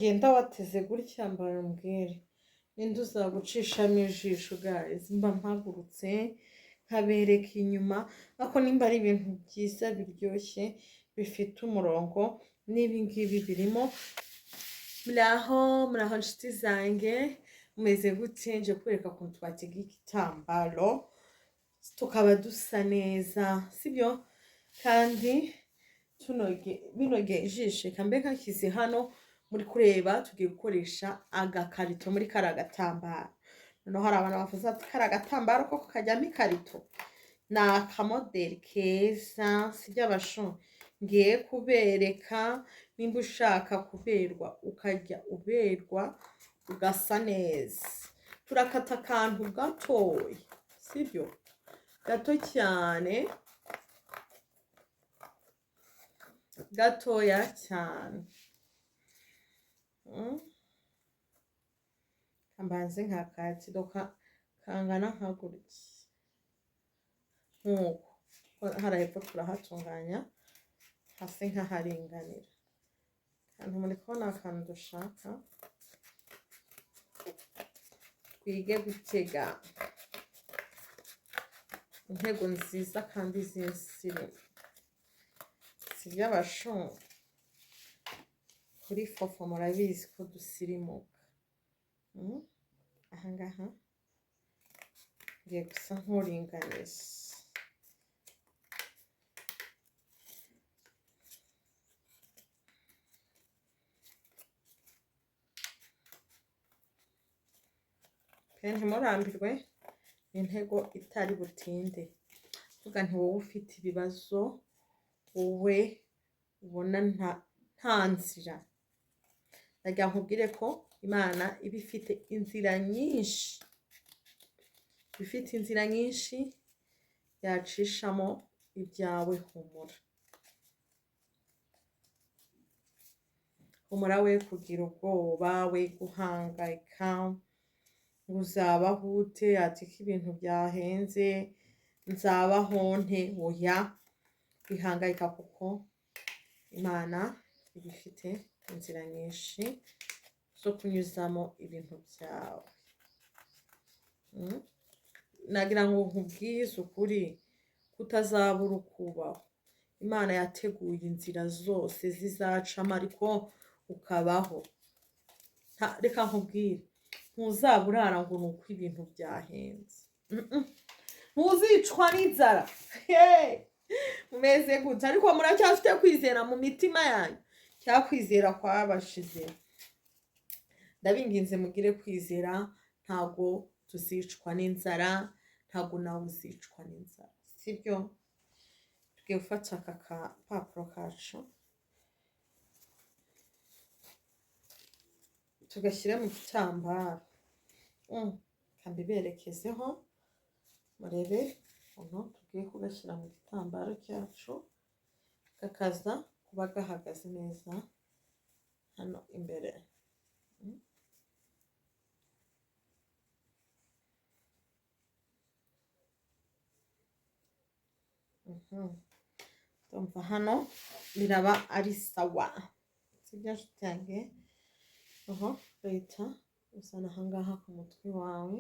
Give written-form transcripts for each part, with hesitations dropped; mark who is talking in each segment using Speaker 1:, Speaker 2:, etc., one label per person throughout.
Speaker 1: genda wateze gutya mbambwire ninde uzagucishamo ijisho guys, mba mpagurutse nkabereka inyuma ako nimba ari ibintu byiza biryoshye bifite umurongo n'ibingibi birimo. muraho nshuti zanjye, mumeze gute? Nje kwereka ukuntu twatega igitambaro tukaba dusa neza, sibyo? kandi binogeye ijisho. Reka mbe nkashyize hano, muri kureba tugiye gukoresha agakarito muri kariya gatambaro. Noneho hari abantu bavuze ati kariya gatambaro koko kajyamo ikarito? Ni akamodeli keza, sibyo abashu? Ngiye kubereka, nimba ushaka kuberwa ukajya uberwa ugasa neza. Turakata akantu gatoya, sibyo? Gato cyane, gatoya cyane. Kambanze nkakatiro kangana nka gutya, nk'uko hariya hepfo turahatunganya hasi nk'aharinganira. Ahantu muri kubona akantu dushaka, twige gutega intego nziza kandi z'insirimu, sibyo abashu? Kuri fofo murabizi ko dusirimuka. Ahangaha ngiye gusa nk'uringaniza. Ntimurambirwe, intego itari butinde. Vuga nti wowe ufite ibibazo, wowe ubona nta nzira, ndagira nkubwire ko Imana iba ifite inzira nyinshi, yacishamo ibyawe. humura we kugira ubwoba, we guhangayika ngo uzabaho ute, ati ko ibintu byahenze nzabaho nte. Oya, kwihangayika kuko Imana iba ifite inzira nyinshi zo kunyuzamo ibintu byawe. Nagira ngo nkubwize ukuri kutazabura ukubaho. Imana yateguye inzira zose zizacamo ariko ukabaho. Reka nkubwire, ntuzaburara ngo ni uko ibintu byahenze. Ntuzicwa n'inzara. Mumeze gutya ariko muracyafite kwizera mu mitima yanyu, cyangwa kwizera kwabashize. Ndabinginze mugire kwizera, ntago tuzicwa n'inzara, ntago nawe uzicwa n'inzara, sibyo? Tugiye gufata aka kapapuro kacu tugashyira mu gitambaro, kandi berekezeho murebe ukuntu tugiye kugashyira mu gitambaro cyacu, kakaza kuba gahagaze neza hano imbere. Ndumva hano biraba ari sawa, sibyo nshuti yanjye? Leta uzana ahangaha ku mutwe wawe,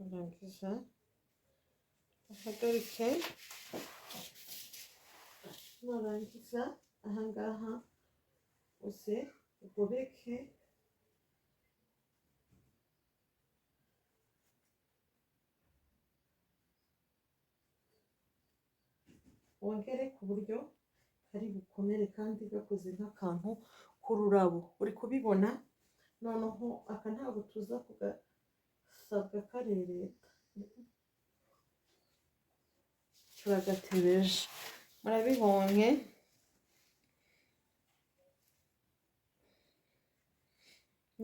Speaker 1: urangiza uhagarike, nurangiza ahangaha uze ugobeke, wongere ku buryo kari bukomere kandi gakoze nk'akantu k'ururabo. Uri kubibona? Noneho aka ntabwo tuza kugasabwa karereta, turagatebeje. Murabibonye?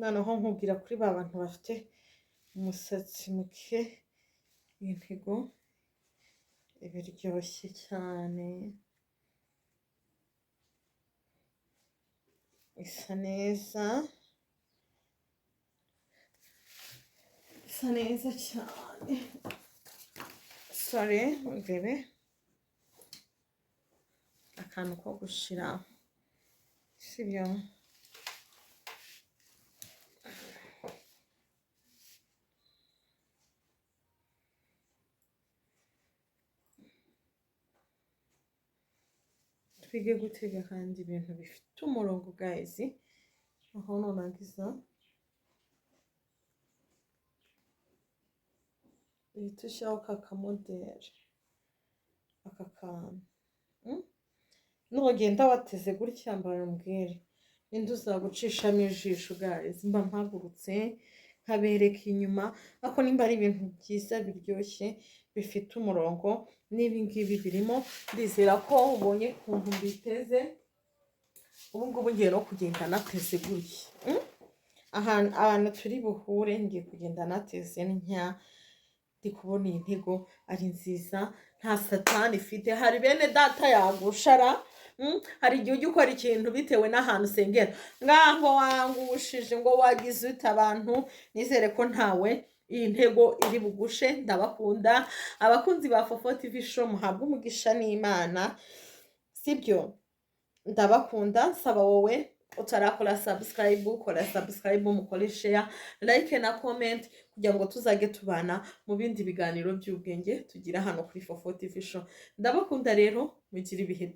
Speaker 1: Noneho nkubwira kuri ba bantu bafite umusatsi muke, iyi ntego ibiryoshye cyane, isa neza, cyane. Sorry, urebe akantu ko gushira, sibyo? twige gutega kandi ibintu bifite umurongo guys. Aho nurangiza uhita ushyiraho ka kamoderi, aka kantu nugenda wateze gutya mbabwire ninde uzagucishamo ijisho guys. Mba mpagurutse nkabereka inyuma, ariko nimba ari ibintu byiza biryoshye bifite umurongo n'ibi ngibi birimo, ndizera ko ubonye ukuntu mbiteze. Ubu ngubu ngiye no kugenda nateze gutya. Abantu turi buhure ngiye kugenda nateze ntya, ndi kubona iyi ntego ari nziza, nta satani ifite. Hari bene data yagushara, hari igihe ujya ukora ikintu bitewe n'ahantu usengera, ngaho wangushije ngo wagize ute. Abantu nizere ko ntawe iyi ntego iri bugushe. Ndabakunda abakunzi ba Fofo TV show, muhabwe umugisha n'Imana, sibyo? Ndabakunda. Nsaba wowe utarakora subscribe, ukora subscribe, mukore share, like na comment, kugira ngo tuzage tubana mu bindi biganiro by'ubwenge tugira hano kuri Fofo TV show. Ndabakunda rero, mugire ibihe